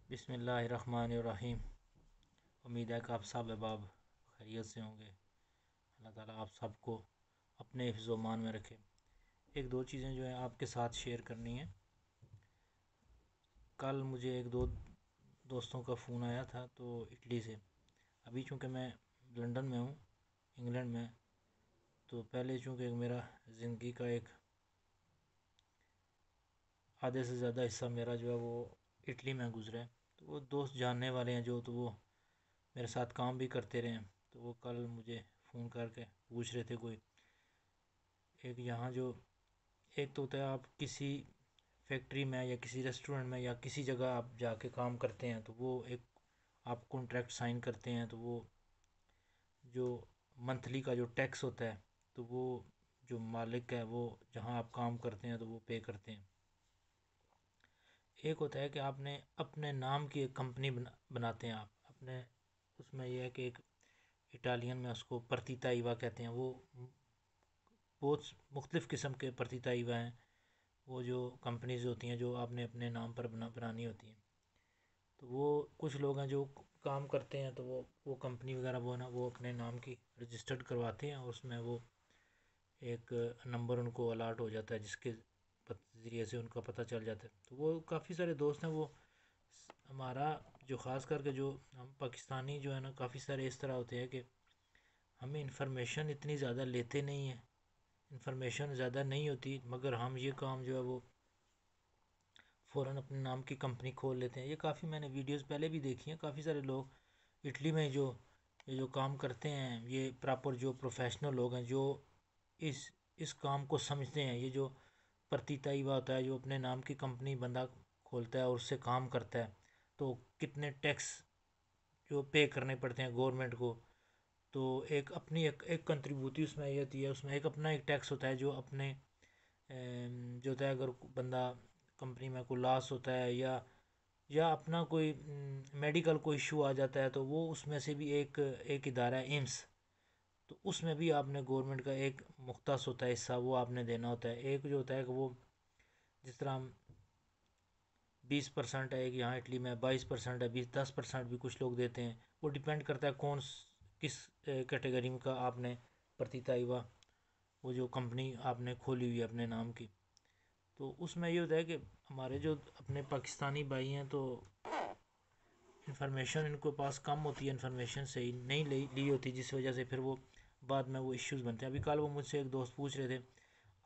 بسم اللہ الرحمن الرحیم۔ امید ہے کہ آپ سب احباب خیریت سے ہوں گے۔ اللہ تعالیٰ آپ سب کو اپنے حفظ و امان میں رکھے۔ ایک دو چیزیں جو ہیں آپ کے ساتھ شیئر کرنی ہیں۔ کل مجھے ایک دو دوستوں کا فون آیا تھا تو اٹلی سے، ابھی چونکہ میں لنڈن میں ہوں، انگلینڈ میں، تو پہلے چونکہ میرا زندگی کا ایک آدھے سے زیادہ حصہ میرا جو ہے وہ اٹلی میں گزرا ہے، تو وہ دوست جاننے والے ہیں جو، تو وہ میرے ساتھ کام بھی کرتے رہے ہیں، تو وہ کل مجھے فون کر کے پوچھ رہے تھے کوئی ایک یہاں جو ایک تو ہوتا ہے آپ کسی فیکٹری میں یا کسی ریسٹورنٹ میں یا کسی جگہ آپ جا کے کام کرتے ہیں تو وہ ایک آپ کانٹریکٹ سائن کرتے ہیں، تو وہ جو منتھلی کا جو ٹیکس ہوتا ہے تو وہ جو مالک ہے وہ جہاں آپ کام کرتے ہیں تو وہ پے کرتے ہیں۔ ایک ہوتا ہے کہ آپ نے اپنے نام کی ایک کمپنی بناتے ہیں آپ اپنے، اس میں یہ ہے کہ ایک اٹالین میں اس کو پرتیتا ایوا کہتے ہیں، وہ بہت مختلف قسم کے پرتیتا ایوا ہیں، وہ جو کمپنیز ہوتی ہیں جو آپ نے اپنے نام پر بنانی ہوتی ہیں، تو وہ کچھ لوگ ہیں جو کام کرتے ہیں تو وہ کمپنی وغیرہ وہ نا وہ اپنے نام کی رجسٹرڈ کرواتے ہیں، اور اس میں وہ ایک نمبر ان کو الاٹ ہو جاتا ہے جس کے ذریعے سے ان کا پتہ چل جاتا ہے۔ تو وہ کافی سارے دوست ہیں، وہ ہمارا جو خاص کر کے جو ہم پاکستانی جو ہے نا کافی سارے اس طرح ہوتے ہیں کہ ہمیں انفارمیشن اتنی زیادہ لیتے نہیں ہیں، انفارمیشن زیادہ نہیں ہوتی، مگر ہم یہ کام جو ہے وہ فوراً اپنے نام کی کمپنی کھول لیتے ہیں۔ یہ کافی میں نے ویڈیوز پہلے بھی دیکھی ہیں، کافی سارے لوگ اٹلی میں جو یہ جو کام کرتے ہیں، یہ پراپر جو پروفیشنل لوگ ہیں جو اس کام کو سمجھتے ہیں، یہ جو پرتیتا ایوا ہوتا ہے جو اپنے نام کی کمپنی بندہ کھولتا ہے اور اس سے کام کرتا ہے، تو کتنے ٹیکس جو پے کرنے پڑتے ہیں گورنمنٹ کو، تو ایک اپنی ایک کنٹریبیوٹی اس میں یہ ہوتی ہے، اس میں ایک اپنا ایک ٹیکس ہوتا ہے جو اپنے جو ہوتا ہے اگر بندہ کمپنی میں کوئی لاس ہوتا ہے یا اپنا کوئی میڈیکل کوئی ایشو آ جاتا ہے تو وہ اس میں سے بھی ایک ادارہ ہے ایمس، تو اس میں بھی آپ نے گورنمنٹ کا ایک مختص ہوتا ہے حصہ وہ آپ نے دینا ہوتا ہے۔ ایک جو ہوتا ہے کہ وہ جس طرح ہم 20% ہے، ایک یہاں اٹلی میں 22% ہے، 10% بھی کچھ لوگ دیتے ہیں، وہ ڈیپینڈ کرتا ہے کس کیٹیگری کا آپ نے پرتیتا ایوا وہ جو کمپنی آپ نے کھولی ہوئی ہے اپنے نام کی۔ تو اس میں یہ ہوتا ہے کہ ہمارے جو اپنے پاکستانی بھائی ہیں تو انفارمیشن ان کے پاس کم ہوتی ہے، انفارمیشن صحیح نہیں لی ہوتی، جس وجہ سے پھر وہ بعد میں وہ ایشوز بنتے ہیں۔ ابھی کل وہ مجھ سے ایک دوست پوچھ رہے تھے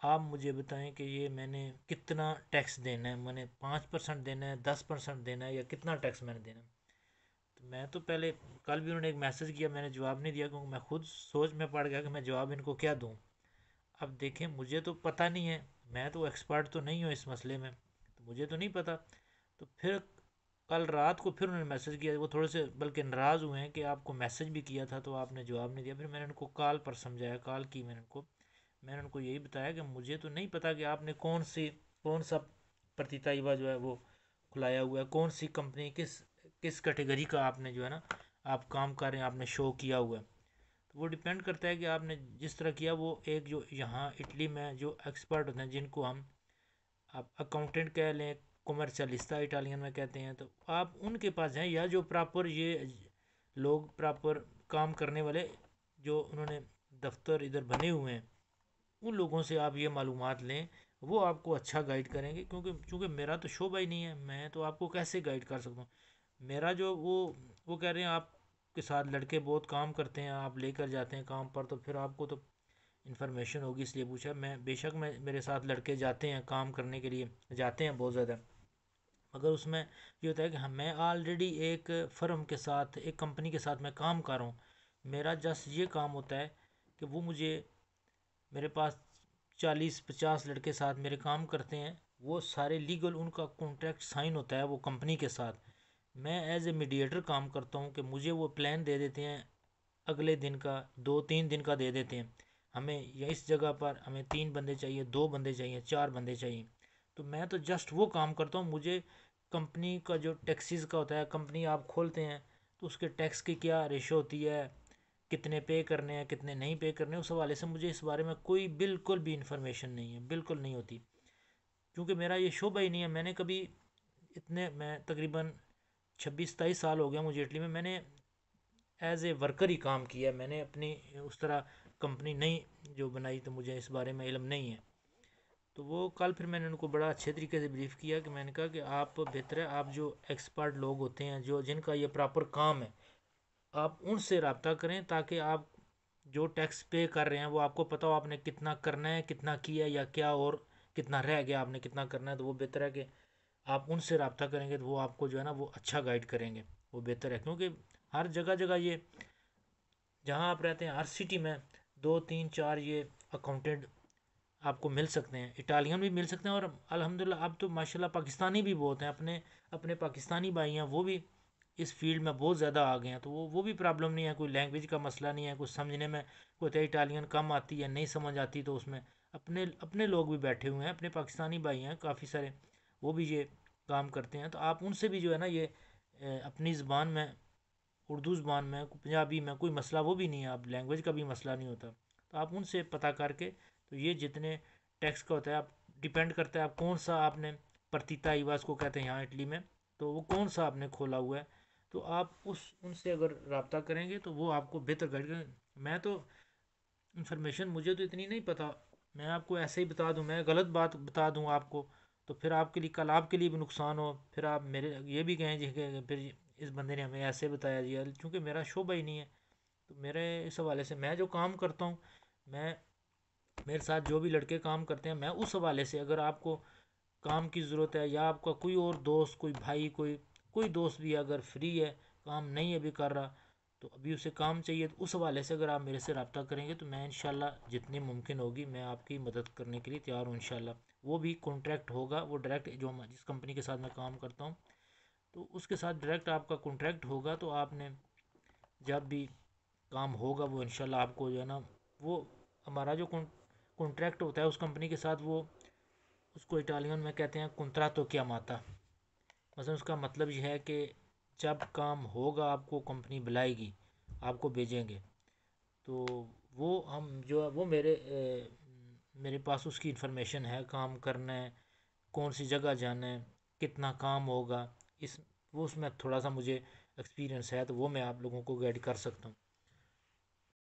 آپ مجھے بتائیں کہ یہ میں نے کتنا ٹیکس دینا ہے، میں نے 5% دینا ہے، 10% دینا ہے، یا کتنا ٹیکس میں نے دینا ہے؟ تو میں تو پہلے کل بھی انہوں نے ایک میسج کیا، میں نے جواب نہیں دیا کیونکہ میں خود سوچ میں پڑ گیا کہ میں جواب ان کو کیا دوں۔ اب دیکھیں مجھے تو پتہ نہیں ہے، میں تو ایکسپرٹ تو نہیں ہوں اس مسئلے میں، تو مجھے تو نہیں پتہ۔ تو پھر کل رات کو پھر انہوں نے میسج کیا، وہ تھوڑے سے بلکہ ناراض ہوئے ہیں کہ آپ کو میسج بھی کیا تھا تو آپ نے جواب نہیں دیا۔ پھر میں نے ان کو کال پر سمجھایا، کال کی میں نے ان کو یہی بتایا کہ مجھے تو نہیں پتہ کہ آپ نے کون سا پرتیتا ایوا جو ہے وہ کھلایا ہوا ہے، کون سی کمپنی کس کیٹیگری کا آپ نے جو ہے نا آپ کام کر رہے ہیں، آپ نے شو کیا ہوا ہے۔ تو وہ ڈیپینڈ کرتا ہے کہ آپ نے جس طرح کیا، وہ ایک جو یہاں اٹلی میں جو ایکسپرٹ ہوتے ہیں جن کو ہم آپ اکاؤنٹنٹ کہہ لیں، کمرشلستا اٹالین میں کہتے ہیں، تو آپ ان کے پاس جائیں، یا جو پراپر یہ لوگ پراپر کام کرنے والے جو انہوں نے دفتر ادھر بنے ہوئے ہیں، ان لوگوں سے آپ یہ معلومات لیں، وہ آپ کو اچھا گائیڈ کریں گے، چونکہ میرا تو شعبہ ہی نہیں ہے، میں تو آپ کو کیسے گائیڈ کر سکتا ہوں؟ میرا جو وہ کہہ رہے ہیں آپ کے ساتھ لڑکے بہت کام کرتے ہیں، آپ لے کر جاتے ہیں کام پر، تو پھر آپ کو تو انفارمیشن ہوگی اس لیے پوچھا۔ میں بے شک میرے ساتھ لڑکے جاتے ہیں کام کرنے کے لیے، جاتے ہیں بہت زیادہ، مگر اس میں یہ ہوتا ہے کہ میں آلریڈی ایک فرم کے ساتھ، ایک کمپنی کے ساتھ میں کام کر رہا ہوں، میرا جسٹ یہ کام ہوتا ہے کہ وہ مجھے میرے پاس 40-50 لڑکے ساتھ میرے کام کرتے ہیں، وہ سارے لیگل ان کا کانٹریکٹ سائن ہوتا ہے وہ کمپنی کے ساتھ، میں ایز اے میڈیٹر کام کرتا ہوں کہ مجھے وہ پلان دے دیتے ہیں، اگلے دن کا 2-3 دن کا دے دیتے ہیں، ہمیں یا اس جگہ پر ہمیں 3 بندے چاہیے، 2 بندے چاہیے، 4 بندے چاہیے، تو میں تو جسٹ وہ کام کرتا ہوں۔ مجھے کمپنی کا جو ٹیکسیز کا ہوتا ہے، کمپنی آپ کھولتے ہیں تو اس کے ٹیکس کی کیا ریشو ہوتی ہے، کتنے پے کرنے ہیں کتنے نہیں پے کرنے، اس حوالے سے مجھے اس بارے میں کوئی بالکل بھی انفارمیشن نہیں ہے، بالکل نہیں ہوتی، کیونکہ میرا یہ شعبہ ہی نہیں ہے۔ میں نے کبھی میں تقریباً 26-27 سال ہو گیا مجھے اٹلی میں. میں نے ایز اے ورکر ہی کام کیا. میں نے اپنی اس طرح کمپنی نہیں جو بنائی، تو مجھے اس بارے میں علم نہیں ہے. تو وہ کل پھر میں نے ان کو بڑا اچھے طریقے سے بریف کیا کہ میں نے کہا کہ آپ بہتر ہے آپ جو ایکسپرٹ لوگ ہوتے ہیں جو جن کا یہ پراپر کام ہے آپ ان سے رابطہ کریں، تاکہ آپ جو ٹیکس پے کر رہے ہیں وہ آپ کو پتہ ہو آپ نے کتنا کرنا ہے، کتنا کیا یا کیا، اور کتنا رہ گیا آپ نے کتنا کرنا ہے. تو وہ بہتر ہے کہ آپ ان سے رابطہ کریں گے تو وہ آپ کو جو ہے نا وہ اچھا گائیڈ کریں گے. وہ بہتر ہے، کیونکہ ہر جگہ جگہ یہ جہاں آپ رہتے ہیں ہر سٹی میں 2 3 4 یہ اکاؤنٹنٹ آپ کو مل سکتے ہیں. اٹالین بھی مل سکتے ہیں، اور الحمدللہ اب تو ماشاءاللہ پاکستانی بھی بہت ہیں. اپنے پاکستانی بھائی ہیں وہ بھی اس فیلڈ میں بہت زیادہ آ گئے ہیں. تو وہ بھی پرابلم نہیں ہے، کوئی لینگویج کا مسئلہ نہیں ہے، کچھ سمجھنے میں کوئی تو اٹالین کم آتی ہے نہیں سمجھ آتی، تو اس میں اپنے لوگ بھی بیٹھے ہوئے ہیں، اپنے پاکستانی بھائی ہیں کافی سارے، وہ بھی یہ کام کرتے ہیں. تو آپ ان سے بھی جو ہے نا یہ اپنی زبان میں، اردو زبان میں، پنجابی میں کوئی مسئلہ وہ بھی نہیں ہے. آپ لینگویج کا بھی مسئلہ نہیں ہوتا. تو آپ ان سے پتہ کر کے، تو یہ جتنے ٹیکس کا ہوتا ہے آپ ڈیپینڈ کرتا ہے آپ کون سا آپ نے پرتیتا ایوا اس کو کہتے ہیں یہاں اٹلی میں، تو وہ کون سا آپ نے کھولا ہوا ہے. تو آپ ان سے اگر رابطہ کریں گے تو وہ آپ کو بہتر گائڈ کریں. میں تو انفارمیشن مجھے تو اتنی نہیں پتہ، میں آپ کو ایسے ہی بتا دوں، میں غلط بات بتا دوں آپ کو تو پھر آپ کے لیے کل آپ کے لیے بھی نقصان ہو، پھر آپ میرے یہ بھی کہیں جی کہ پھر اس بندے نے ہمیں ایسے بتایا جی. چونکہ میرا شعبہ ہی نہیں ہے، تو میرے اس حوالے سے میں جو کام کرتا ہوں، میں میرے ساتھ جو بھی لڑکے کام کرتے ہیں، میں اس حوالے سے اگر آپ کو کام کی ضرورت ہے، یا آپ کا کوئی اور دوست، کوئی بھائی، کوئی دوست بھی اگر فری ہے، کام نہیں ابھی کر رہا، تو ابھی اسے کام چاہیے، تو اس حوالے سے اگر آپ میرے سے رابطہ کریں گے تو میں انشاءاللہ جتنی ممکن ہوگی میں آپ کی مدد کرنے کے لیے تیار ہوں انشاءاللہ. وہ بھی کانٹریکٹ ہوگا، وہ ڈائریکٹ جو جس کمپنی کے ساتھ میں کام کرتا ہوں تو اس کے ساتھ ڈائریکٹ آپ کا کانٹریکٹ ہوگا. تو آپ نے جب بھی کام ہوگا وہ انشاءاللہ آپ کو جو ہے نا وہ ہمارا جو کانٹریکٹ ہوتا ہے اس کمپنی کے ساتھ، وہ اس کو اٹالین میں کہتے ہیں کنتراتو کیا ماتا. مثلا اس کا مطلب یہ ہے کہ جب کام ہوگا آپ کو کمپنی بلائے گی، آپ کو بھیجیں گے، تو وہ ہم جو ہے وہ میرے پاس اس کی انفارمیشن ہے، کام کرنا ہے، کون سی جگہ جانا ہے، کتنا کام ہوگا، اس میں تھوڑا سا مجھے ایکسپیرینس ہے، تو وہ میں آپ لوگوں کو گائیڈ کر سکتا ہوں.